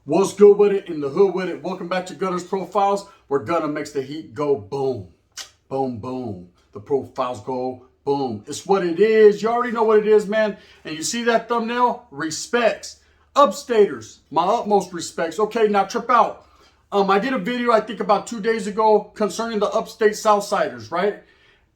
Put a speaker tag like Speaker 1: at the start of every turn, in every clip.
Speaker 1: What's good with it? In the hood with it. Welcome back to Gunner's Profiles, where Gunner makes the heat go boom. Boom, boom. The profiles go boom. It's what it is. You already know what it is, man. And you see that thumbnail? Respects. Upstaters. My utmost respects. Okay, now trip out. I did a video, I think about 2 days ago, concerning the Upstate Southsiders, right?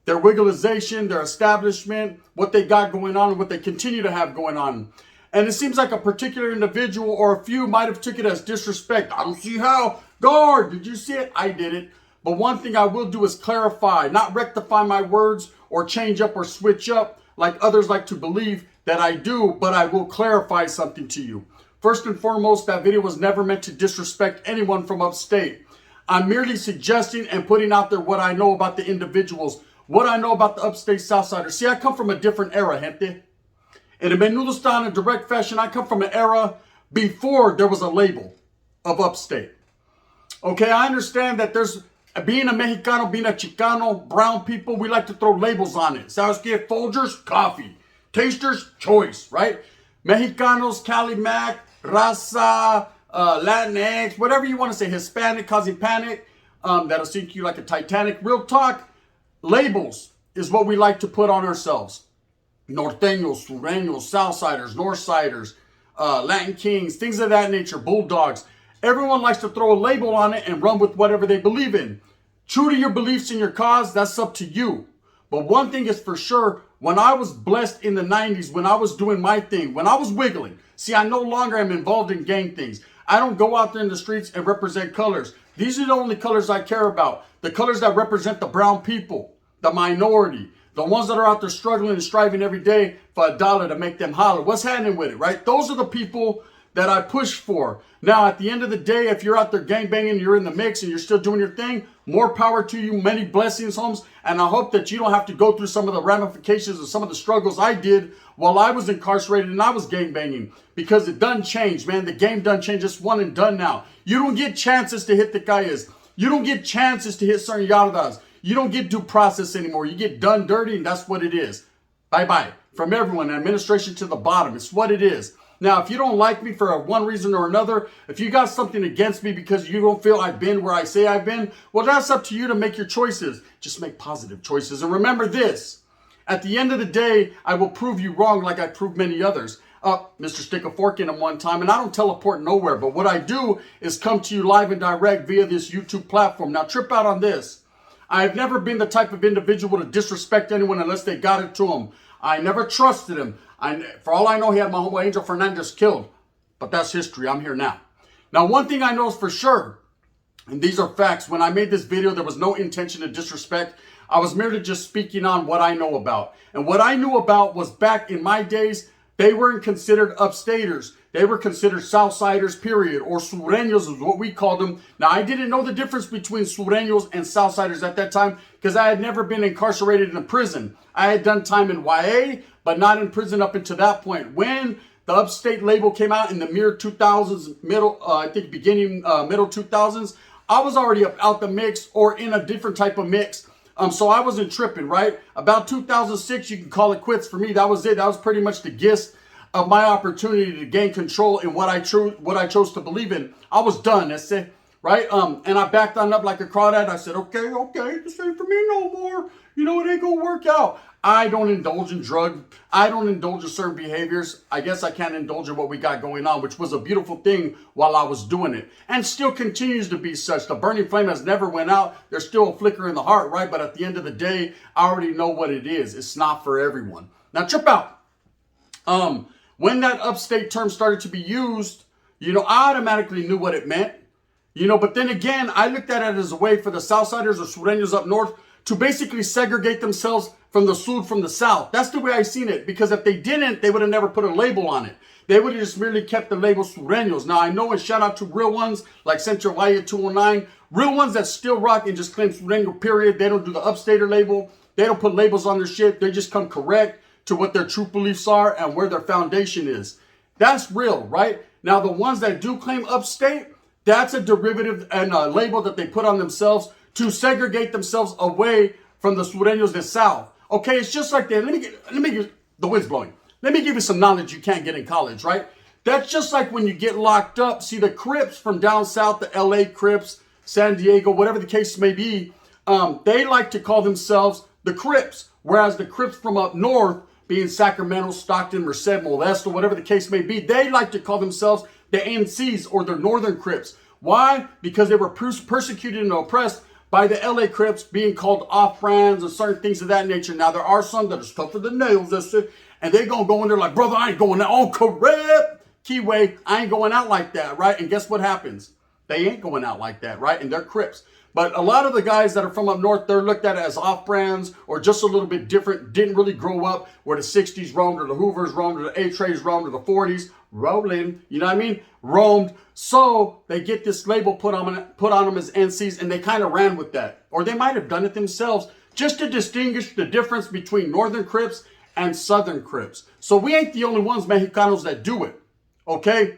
Speaker 1: Their wigglization, their establishment, what they got going on, and what they continue to have going on. And it seems like a particular individual or a few might have took it as disrespect. I don't see how. Guard, did you see it? I did it. But one thing I will do is clarify, not rectify my words or change up or switch up like others like to believe that I do, but I will clarify something to you. First and foremost, that video was never meant to disrespect anyone from upstate. I'm merely suggesting and putting out there what I know about the individuals, what I know about the Upstate Southsiders. See, I come from a different era, gente. In a menudo style and direct fashion, I come from an era before there was a label of upstate. Okay, I understand that there's, being a Mexicano, being a Chicano, brown people, we like to throw labels on it. ¿Sabes qué? Folgers, coffee. Tasters, choice, right? Mexicanos, Cali Mac, Raza, Latinx, whatever you want to say, Hispanic, causing panic, that'll sink you like a Titanic. Real talk, labels is what we like to put on ourselves. Norteños, Sureños, Southsiders, Northsiders, Latin Kings, things of that nature, Bulldogs. Everyone likes to throw a label on it and run with whatever they believe in. True to your beliefs and your cause, that's up to you. But one thing is for sure, when I was blessed in the 90s, when I was doing my thing, when I was wiggling, see, I no longer am involved in gang things. I don't go out there in the streets and represent colors. These are the only colors I care about. The colors that represent the brown people, the minority, the ones that are out there struggling and striving every day for a dollar to make them holler. What's happening with it, right? Those are the people that I push for. Now, at the end of the day, if you're out there gangbanging, you're in the mix and you're still doing your thing, more power to you, many blessings, Holmes. And I hope that you don't have to go through some of the ramifications of some of the struggles I did while I was incarcerated and I was gangbanging. Because it done changed, man. The game done changed. It's one and done now. You don't get chances to hit the calles. You don't get chances to hit certain yardas. You don't get due process anymore. You get done dirty, and that's what it is. Bye-bye. From everyone, administration to the bottom. It's what it is. Now, if you don't like me for one reason or another, if you got something against me because you don't feel I've been where I say I've been, well, that's up to you to make your choices. Just make positive choices. And remember this. At the end of the day, I will prove you wrong like I proved many others. Mr. Stick a Fork in him one time, and I don't teleport nowhere. But what I do is come to you live and direct via this YouTube platform. Now, trip out on this. I've never been the type of individual to disrespect anyone unless they got it to him. I never trusted him. For all I know, he had my homeboy Angel Fernandez killed. But that's history. I'm here now. Now, one thing I know is for sure, and these are facts, when I made this video, there was no intention to disrespect. I was merely just speaking on what I know about. And what I knew about was back in my days, they weren't considered upstaters. They were considered Southsiders, period, or Sureños is what we called them. Now, I didn't know the difference between Sureños and Southsiders at that time because I had never been incarcerated in a prison. I had done time in YA, but not in prison up until that point. When the Upstate label came out in the middle 2000s, middle 2000s, I was already out the mix or in a different type of mix. So I wasn't tripping, right? About 2006, you can call it quits for me. That was it. That was pretty much the gist of my opportunity to gain control in what I chose to believe in. I was done. That's it, right? And I backed on up like a crawdad. I said, okay, this ain't for me no more. You know, it ain't gonna work out. I don't indulge in drugs. I don't indulge in certain behaviors. I guess I can't indulge in what we got going on, which was a beautiful thing while I was doing it. And still continues to be such. The burning flame has never went out. There's still a flicker in the heart, right? But at the end of the day, I already know what it is. It's not for everyone. Now, trip out. When that upstate term started to be used, you know, I automatically knew what it meant. You know, but then again, I looked at it as a way for the Southsiders or Sureños up north to basically segregate themselves from the Sud, from the South. That's the way I seen it. Because if they didn't, they would have never put a label on it. They would have just merely kept the label Sureños. Now, I know, and shout out to real ones like Central Valle 209, real ones that still rock and just claim Sureño, period. They don't do the Upstater label. They don't put labels on their shit. They just come correct to what their true beliefs are and where their foundation is. That's real, right? Now, the ones that do claim upstate, that's a derivative and a label that they put on themselves to segregate themselves away from the Sureños de South. Okay, it's just like that. Let me get the wind's blowing. Let me give you some knowledge you can't get in college, right? That's just like when you get locked up. See, the Crips from down south, the LA Crips, San Diego, whatever the case may be, they like to call themselves the Crips. Whereas the Crips from up north, being Sacramento, Stockton, Merced, Modesto, whatever the case may be, they like to call themselves the NCs or the Northern Crips. Why? Because they were persecuted and oppressed by the LA Crips, being called off-brands and certain things of that nature. Now, there are some that are tougher than nails, and they're going to go in there like, brother, I ain't going out on correct. Keyway, I ain't going out like that, right? And guess what happens? They ain't going out like that, right? And they're Crips. But a lot of the guys that are from up north, they're looked at as off-brands or just a little bit different, didn't really grow up where the 60s roamed or the Hoovers roamed or the A-Trays roamed or the 40s rolling, you know what I mean? Roamed. So they get this label put on them as NCs, and they kind of ran with that. Or they might have done it themselves just to distinguish the difference between Northern Crips and Southern Crips. So we ain't the only ones, Mexicanos, that do it, okay?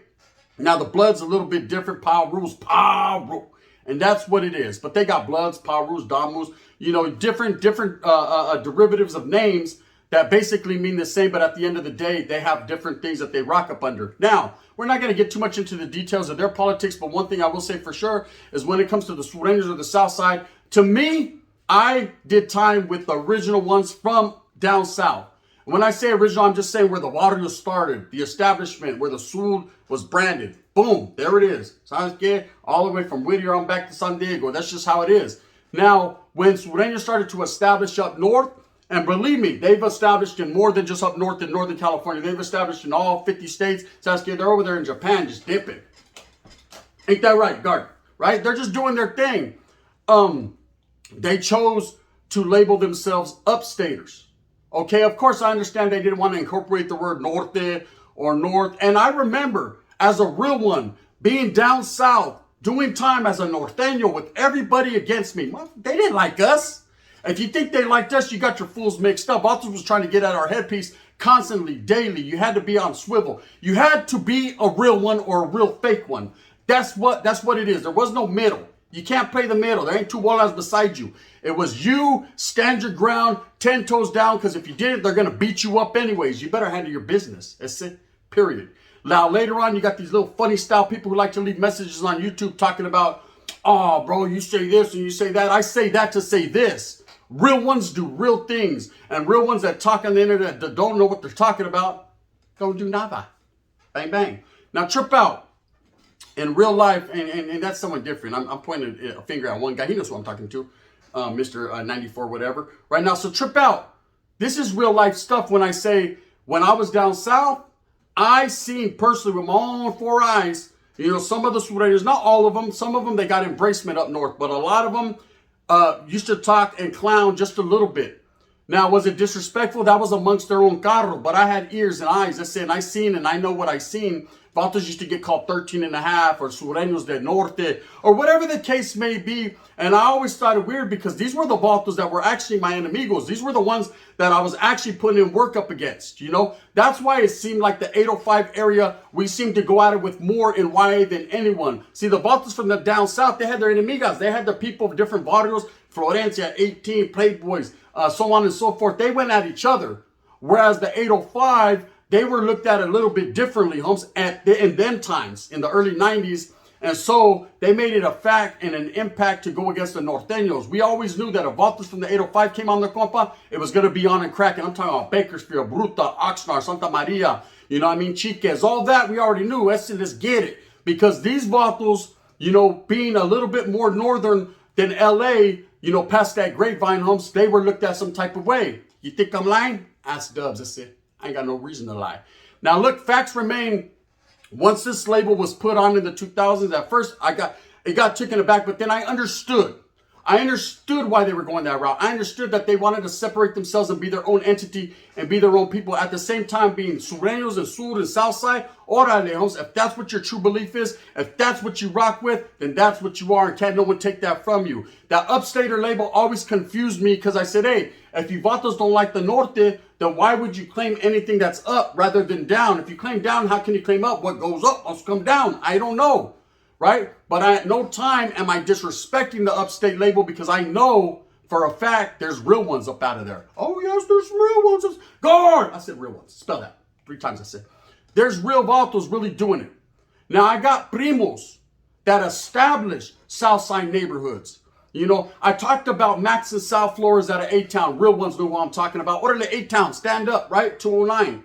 Speaker 1: Now, the blood's a little bit different. Power rules, power rule. And that's what it is. But they got Bloods, Parus, Damus, you know, different derivatives of names that basically mean the same. But at the end of the day, they have different things that they rock up under. Now, we're not going to get too much into the details of their politics. But one thing I will say for sure is when it comes to the Sureños of the South Side, to me, I did time with the original ones from down south. And when I say original, I'm just saying where the water started, the establishment, where the Sur was branded. Boom, there it is. Sounds good? All the way from Whittier on back to San Diego. That's just how it is. Now, when Sureños started to establish up north, and believe me, they've established in more than just up north in Northern California. They've established in all 50 states. Sounds good? They're over there in Japan just dipping. Ain't that right, Gart? Right? They're just doing their thing. They chose to label themselves Upstaters. Okay, of course, I understand they didn't want to incorporate the word norte or north. And I remember, as a real one, being down south, doing time as a norteño with everybody against me. They didn't like us. If you think they liked us, you got your fools mixed up. Altus was trying to get at our headpiece constantly, daily. You had to be on swivel. You had to be a real one or a real fake one. That's what it is. There was no middle. You can't play the middle. There ain't two walleyes beside you. It was you, stand your ground, 10 toes down, because if you didn't, they're going to beat you up anyways. You better handle your business. That's it. Period. Now, later on, you got these little funny style people who like to leave messages on YouTube talking about, oh, bro, you say this and you say that. I say that to say this. Real ones do real things. And real ones that talk on the internet that don't know what they're talking about, don't do nada. Bang, bang. Now, trip out. In real life, and that's someone different. I'm pointing a finger at one guy. He knows who I'm talking to. Mr. 94, whatever. Right now, so trip out. This is real life stuff when I say, when I was down south, I seen personally with my own 4 eyes, you know, some of the Sureños, not all of them, some of them, they got embracement up north, but a lot of them used to talk and clown just a little bit. Now, was it disrespectful? That was amongst their own carro, but I had ears and eyes. I said, I seen and I know what I seen. Vatos used to get called 13 and a half or Sureños del Norte or whatever the case may be. And I always thought it weird because these were the Vatos that were actually my enemigos. These were the ones that I was actually putting in work up against, you know. That's why it seemed like the 805 area, we seemed to go at it with more in YA than anyone. See, the Vatos from the down south, they had their enemigas. They had the people of different barrios, Florencia, 18, Playboys, so on and so forth. They went at each other. Whereas the 805, they were looked at a little bit differently, Holmes, in them times, in the early 90s. And so they made it a fact and an impact to go against the Norteños. We always knew that if Vatos from the 805 came on the compa, it was going to be on and cracking. I'm talking about Bakersfield, Bruta, Oxnard, Santa Maria, you know what I mean, Chiques, all that we already knew. Let's get it. Because these Vatos, you know, being a little bit more northern than LA, you know, past that grapevine, Holmes, they were looked at some type of way. You think I'm lying? Ask Dubs, that's it. I ain't got no reason to lie. Now, look, facts remain. Once this label was put on in the 2000s, at first, it got taken aback, but then I understood. I understood why they were going that route. I understood that they wanted to separate themselves and be their own entity and be their own people. At the same time, being Sureños and Sur and Southside, órale, homes. If that's what your true belief is, if that's what you rock with, then that's what you are, and can't no one take that from you. That Upstater label always confused me because I said, hey, if you Vatos don't like the Norte, then why would you claim anything that's up rather than down? If you claim down, how can you claim up? What goes up must come down. I don't know. Right? But at no time am I disrespecting the Upstate label because I know for a fact there's real ones up out of there. Oh, yes, there's real ones. Guard! I said real ones. Spell that 3 times I said. There's real vatos really doing it. Now, I got primos that established Southside neighborhoods. You know, I talked about Max and South Flores out of A-Town. Real ones know what I'm talking about. What are the A-Town? Stand up, right? 209.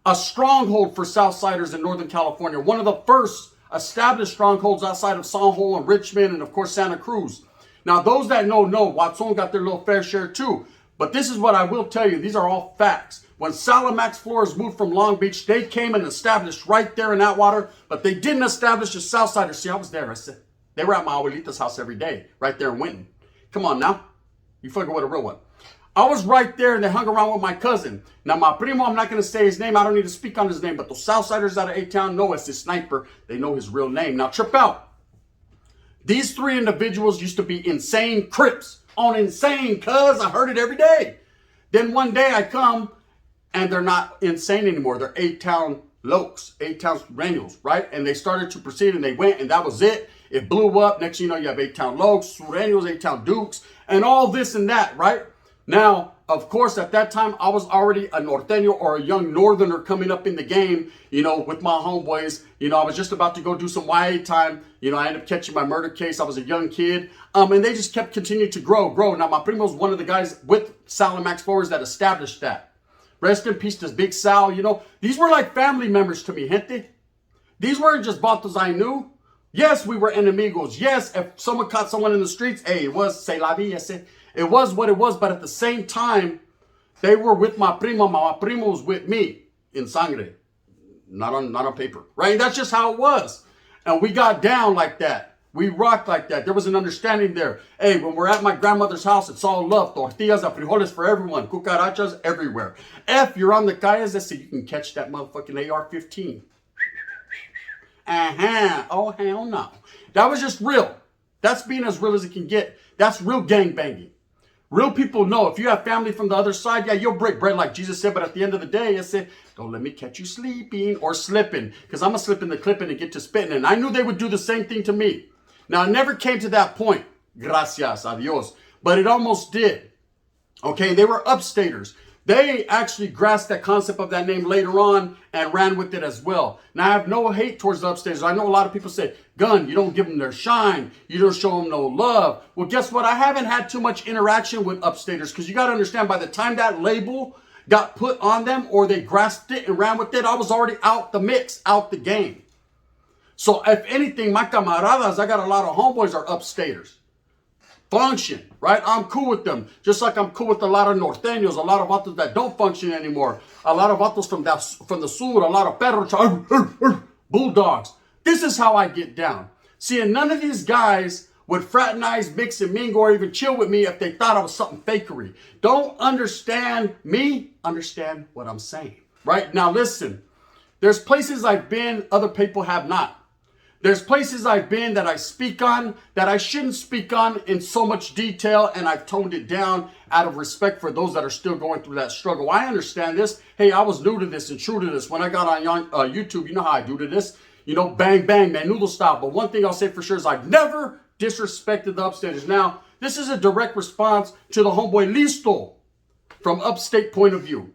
Speaker 1: A stronghold for Southsiders in Northern California. One of the first established strongholds outside of San Juan and Richmond and, of course, Santa Cruz. Now, those that know, Watson got their little fair share too. But this is what I will tell you. These are all facts. When Max Flores moved from Long Beach, they came and established right there in Atwater, but they didn't establish the Southsiders. See, I was there. I said, they were at my abuelita's house every day, right there in Winton. Come on now. You fucking with a real one. I was right there and they hung around with my cousin. Now, my primo, I'm not going to say his name. I don't need to speak on his name, but those Southsiders out of A-Town know it's this sniper. They know his real name. Now, trip out. These three individuals used to be insane Crips on insane, cuz I heard it every day. Then one day I come and they're not insane anymore. They're A-Town lokes, A-Town Sureños, right? And they started to proceed and they went and that was it. It blew up. Next thing you know, you have A-Town lokes, Sureños, A-Town Dukes, and all this and that, right? Now, of course, at that time, I was already a norteño or a young northerner coming up in the game, you know, with my homeboys. You know, I was just about to go do some YA time. You know, I ended up catching my murder case. I was a young kid. And they just kept continuing to grow. Now, my primo's one of the guys with Sal and Max Flores that established that. Rest in peace to Big Sal. You know, these were like family members to me, gente. These weren't just vatos I knew. Yes, we were enemigos. Yes, if someone caught someone in the streets, hey, it was, say la vie, ese. It was what it was, but at the same time, they were with my primo. My primo was with me in sangre, not on paper, right? That's just how it was. And we got down like that. We rocked like that. There was an understanding there. Hey, when we're at my grandmother's house, it's all love. Tortillas and frijoles for everyone. Cucarachas everywhere. If you're on the calles, let's see, you can catch that motherfucking AR-15. Oh, hell no. That was just real. That's being as real as it can get. That's real gang banging. Real people know if you have family from the other side, yeah, you'll break bread like Jesus said. But at the end of the day, I said, don't let me catch you sleeping or slipping, because I'm going to slip in the clipping and get to spitting. And I knew they would do the same thing to me. Now, it never came to that point. Gracias a Dios. But it almost did. Okay, they were Upstaters. They actually grasped that concept of that name later on and ran with it as well. Now, I have no hate towards the Upstaters. I know a lot of people say, Gun, you don't give them their shine. You don't show them no love. Well, guess what? I haven't had too much interaction with Upstaters because you got to understand, by the time that label got put on them or they grasped it and ran with it, I was already out the mix, out the game. So if anything, my camaradas, I got a lot of homeboys are Upstaters. Function, right? I'm cool with them. Just like I'm cool with a lot of norteños, a lot of vatos that don't function anymore. A lot of vatos from the sur, a lot of perros, bulldogs. This is how I get down. See, and none of these guys would fraternize, mix, and mingle, or even chill with me if they thought I was something fakery. Don't understand me, understand what I'm saying, right? Now listen, there's places I've been, other people have not. There's places I've been that I speak on that I shouldn't speak on in so much detail, and I've toned it down out of respect for those that are still going through that struggle. I understand this. Hey, I was new to this and true to this. When I got on YouTube, you know how I do to this. You know, bang, bang, man, noodle style. But one thing I'll say for sure is I've never disrespected the Upstaters. Now, this is a direct response to the homeboy Listo from Upstate point of view.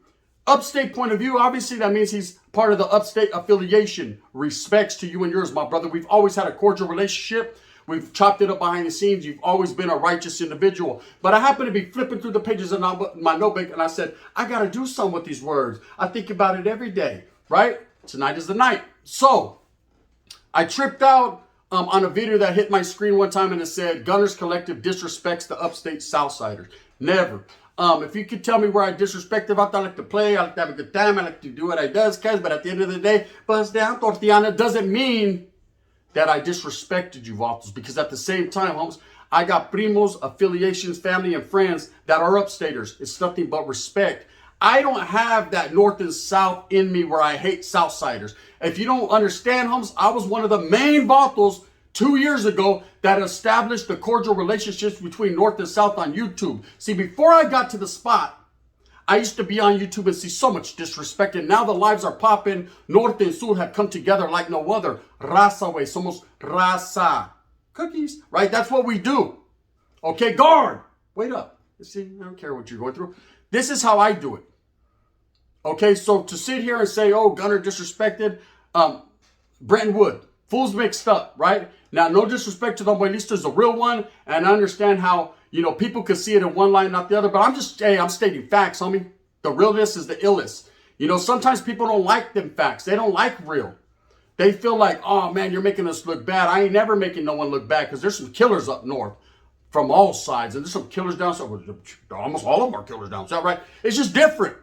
Speaker 1: Upstate point of view, obviously that means he's part of the Upstate affiliation. Respects to you and yours, my brother. We've always had a cordial relationship. We've chopped it up behind the scenes. You've always been a righteous individual. But I happen to be flipping through the pages of my notebook, and I said, I got to do something with these words. I think about it every day, right? Tonight is the night. So I tripped out on a video that hit my screen one time, and it said, Gunners Collective disrespects the Upstate Southsiders. Never. If you could tell me where I disrespect it, I like to play, I like to have a good time, I like to do what I does, guys. But at the end of the day, buzz down, tortillana doesn't mean that I disrespected you, vatos. Because at the same time, homes, I got primos, affiliations, family, and friends that are Upstaters. It's nothing but respect. I don't have that north and south in me where I hate Southsiders. If you don't understand, homes, I was one of the main vatos 2 years ago that established the cordial relationships between North and South on YouTube. See, before I got to the spot, I used to be on YouTube and see so much disrespect, and now the lives are popping. North and Sur have come together like no other. Raza, way, somos raza. Cookies, right? That's what we do. Okay, guard. Wait up. See, I don't care what you're going through. This is how I do it. Okay, so to sit here and say, oh, Gunner disrespected Brenton Wood, fools mixed up, right? Now, no disrespect to the Abuelista's the real one, and I understand how, you know, people could see it in one line, not the other, but I'm stating facts, homie. The realness is the illest. You know, sometimes people don't like them facts. They don't like real. They feel like, oh, man, you're making us look bad. I ain't never making no one look bad because there's some killers up north from all sides, and there's some killers down south. Almost all of them are killers down south, right? It's just different.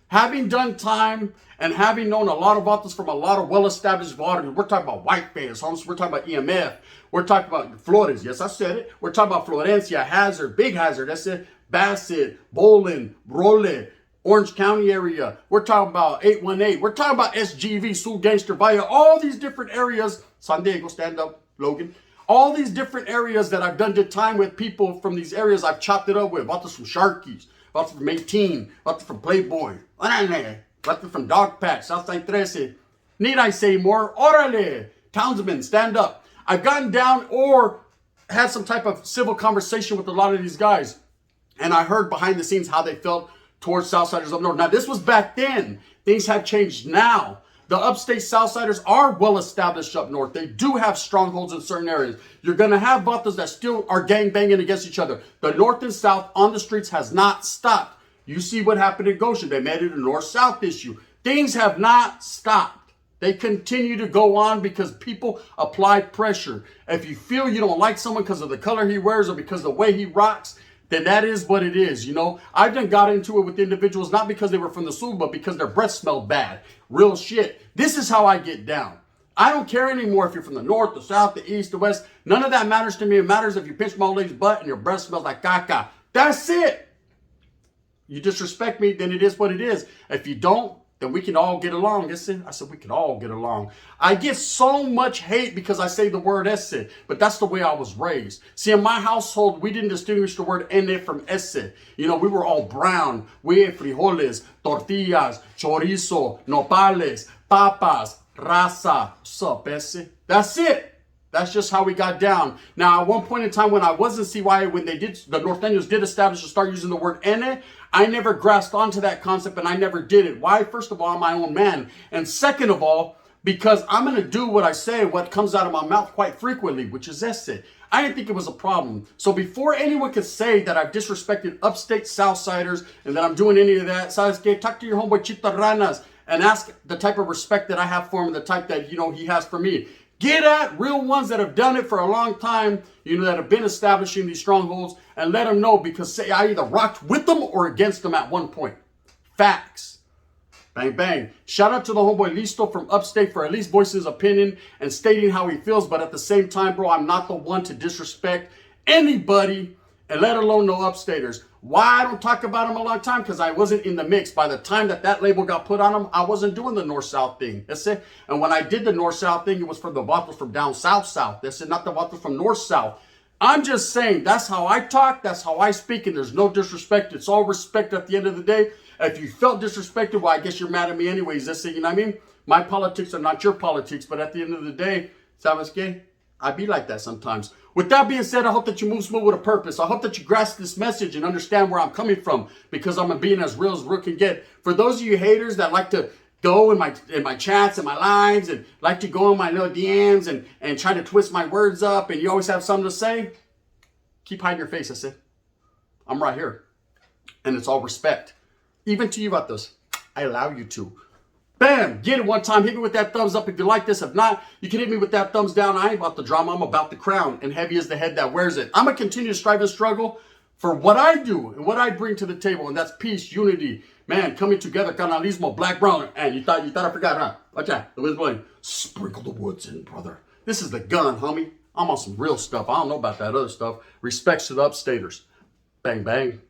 Speaker 1: Having done time and having known a lot of authors from a lot of well-established waters, we're talking about white fans, homes. We're talking about EMF. We're talking about Flores. Yes, I said it. We're talking about Florencia, Hazard, Big Hazard. That's it. Bassett, Bolin, Role, Orange County area. We're talking about 818. We're talking about SGV, Sul Gangster, Vaya. All these different areas. San Diego, stand up, Logan. All these different areas that I've done time with people from these areas I've chopped it up with. Authors from Sharkies. Lots from 18, lots from Playboy, lots from Dog Patch, Southside 13. Need I say more? Orale, Townsmen, stand up. I've gotten down or had some type of civil conversation with a lot of these guys, and I heard behind the scenes how they felt towards Southsiders up north. Now, this was back then. Things have changed now. The upstate Southsiders are well established up north. They do have strongholds in certain areas. You're going to have Vatos that still are gang banging against each other. The north and south on the streets has not stopped. You see what happened in Goshen. They made it a north-south issue. Things have not stopped. They continue to go on because people apply pressure. If you feel you don't like someone because of the color he wears or because of the way he rocks, then that is what it is, you know. I've done got into it with individuals, not because they were from the Sul, but because their breath smelled bad. Real shit. This is how I get down. I don't care anymore if you're from the north, the south, the east, the west. None of that matters to me. It matters if you pinch my old lady's butt and your breath smells like caca. That's it. You disrespect me, then it is what it is. If you don't, then we can all get along. I said we can all get along. I get so much hate because I say the word esse, but that's the way I was raised. See, in my household, we didn't distinguish the word ene from esse. You know, we were all brown. We ate frijoles, tortillas, chorizo, nopales, papas, raza. What's up, esse? That's it. That's just how we got down. Now, at one point in time when I was in CYA, when the Norteños did establish and start using the word ene, I never grasped onto that concept and I never did it. Why? First of all, I'm my own man. And second of all, because I'm going to do what I say, what comes out of my mouth quite frequently, which is esse. I didn't think it was a problem. So before anyone could say that I've disrespected upstate Southsiders and that I'm doing any of that, ¿sabes qué? Talk to your homeboy Chita Ranas and ask the type of respect that I have for him and the type that, you know, he has for me. Get at real ones that have done it for a long time, you know, that have been establishing these strongholds, and let them know, because say I either rocked with them or against them at one point. Facts. Bang, bang. Shout out to the homeboy Listo from Upstate for at least voicing his opinion and stating how he feels, but at the same time, bro, I'm not the one to disrespect anybody, and let alone no Upstaters. Why I don't talk about them a long time? Because I wasn't in the mix. By the time that label got put on them, I wasn't doing the north-south thing. That's it. And when I did the north-south thing, it was for the Vatos from down south-south. That's it, not the Vatos from north-south. I'm just saying, that's how I talk, that's how I speak, and there's no disrespect. It's all respect at the end of the day. If you felt disrespected, well, I guess you're mad at me anyways. That's it, you know what I mean? My politics are not your politics, but at the end of the day, ¿sabes qué? I be like that sometimes. With that being said, I hope that you move smooth with a purpose. I hope that you grasp this message and understand where I'm coming from, because I'm being as real as real can get. For those of you haters that like to go in my chats and my lives and like to go in my little DMs and try to twist my words up and you always have something to say, keep hiding your face, I said. I'm right here. And it's all respect. Even to you about this, I allow you to. Bam! Get it one time. Hit me with that thumbs up if you like this. If not, you can hit me with that thumbs down. I ain't about the drama. I'm about the crown. And heavy is the head that wears it. I'm going to continue to strive and struggle for what I do and what I bring to the table. And that's peace, unity, man, coming together, canalismo, black, brown. And you thought I forgot, huh? Watch out. The wind's blowing. Sprinkle the woods in, brother. This is the gun, homie. I'm on some real stuff. I don't know about that other stuff. Respects to the Upstaters. Bang, bang.